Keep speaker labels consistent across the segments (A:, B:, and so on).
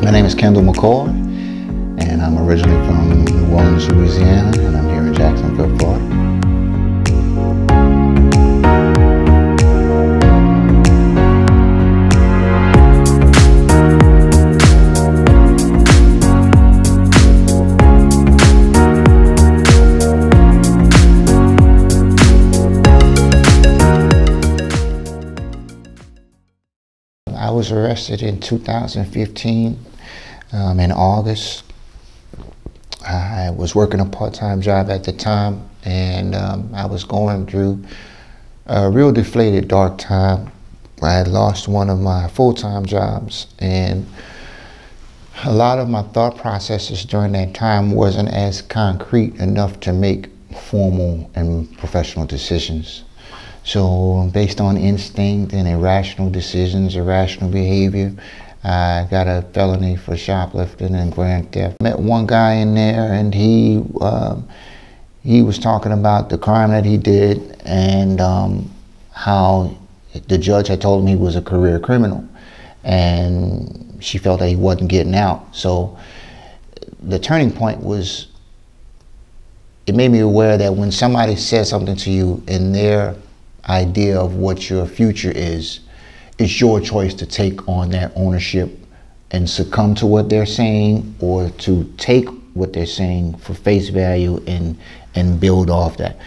A: My name is Kendal McCoy, and I'm originally from New Orleans, Louisiana, and I'm here in Jacksonville, Florida. I was arrested in 2015 in August. I was working a part-time job at the time, and I was going through a real deflated, dark time. I had lost one of my full-time jobs, and a lot of my thought processes during that time wasn't as concrete enough to make formal and professional decisions. So based on instinct and irrational decisions, irrational behavior, I got a felony for shoplifting and grand theft. Met one guy in there, and he was talking about the crime that he did and how the judge had told him he was a career criminal, and she felt that he wasn't getting out. So the turning point was, it made me aware that when somebody says something to you in their idea of what your future is, it's your choice to take on that ownership and succumb to what they're saying, or to take what they're saying for face value and build off that.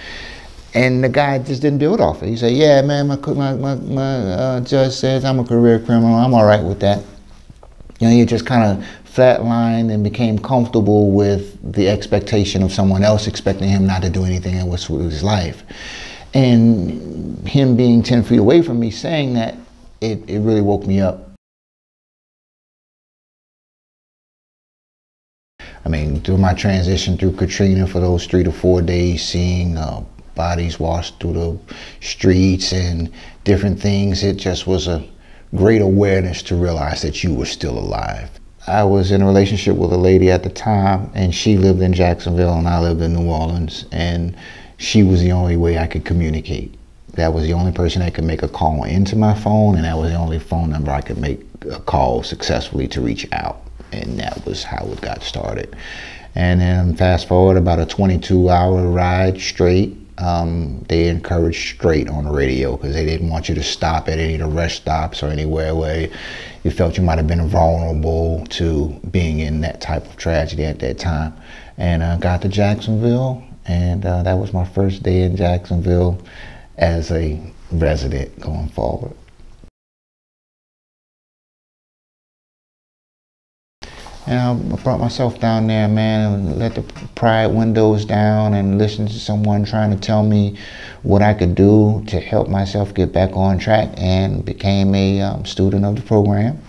A: And the guy just didn't build off it. He said, yeah, man, my judge says I'm a career criminal. I'm all right with that. You know, he just kind of flatlined and became comfortable with the expectation of someone else expecting him not to do anything else with his life. And him being 10 feet away from me saying that, it really woke me up. I mean, through my transition through Katrina for those 3 to 4 days, seeing bodies washed through the streets and different things, it just was a great awareness to realize that you were still alive. I was in a relationship with a lady at the time, and she lived in Jacksonville and I lived in New Orleans, and she was the only way I could communicate. That was the only person that could make a call into my phone, and that was the only phone number I could make a call successfully to reach out. And that was how it got started. And then fast forward about a 22-hour ride straight. They encouraged straight on the radio because they didn't want you to stop at any of the rest stops or anywhere where you felt you might have been vulnerable to being in that type of tragedy at that time. And I got to Jacksonville, and that was my first day in Jacksonville as a resident going forward. And I brought myself down there, man, and let the pride windows down and listen to someone trying to tell me what I could do to help myself get back on track, and became a student of the program.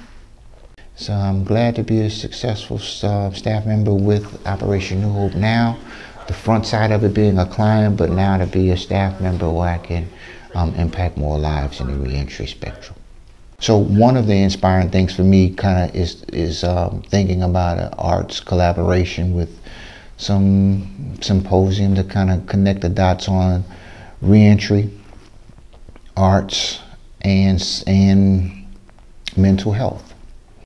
A: So I'm glad to be a successful staff member with Operation New Hope now. The front side of it being a client, but now to be a staff member where I can impact more lives in the reentry spectrum. So one of the inspiring things for me kind of is thinking about an arts collaboration with some symposium to kind of connect the dots on reentry, arts, and mental health.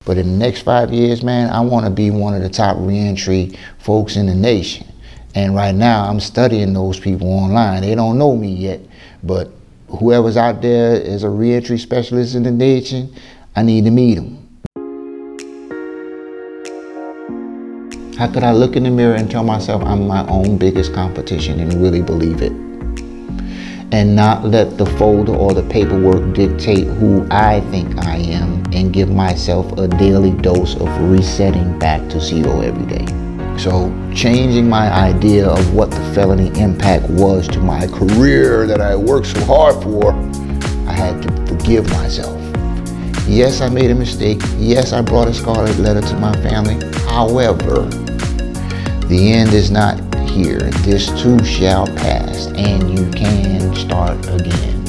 A: But in the next 5 years, man, I want to be one of the top reentry folks in the nation. And right now, I'm studying those people online. They don't know me yet, but whoever's out there is a reentry specialist in the nation, I need to meet them. How could I look in the mirror and tell myself I'm my own biggest competition and really believe it? And not let the folder or the paperwork dictate who I think I am, and give myself a daily dose of resetting back to zero every day. So changing my idea of what the felony impact was to my career that I worked so hard for, I had to forgive myself. Yes, I made a mistake. Yes, I brought a scarlet letter to my family. However, the end is not here. This too shall pass, and you can start again.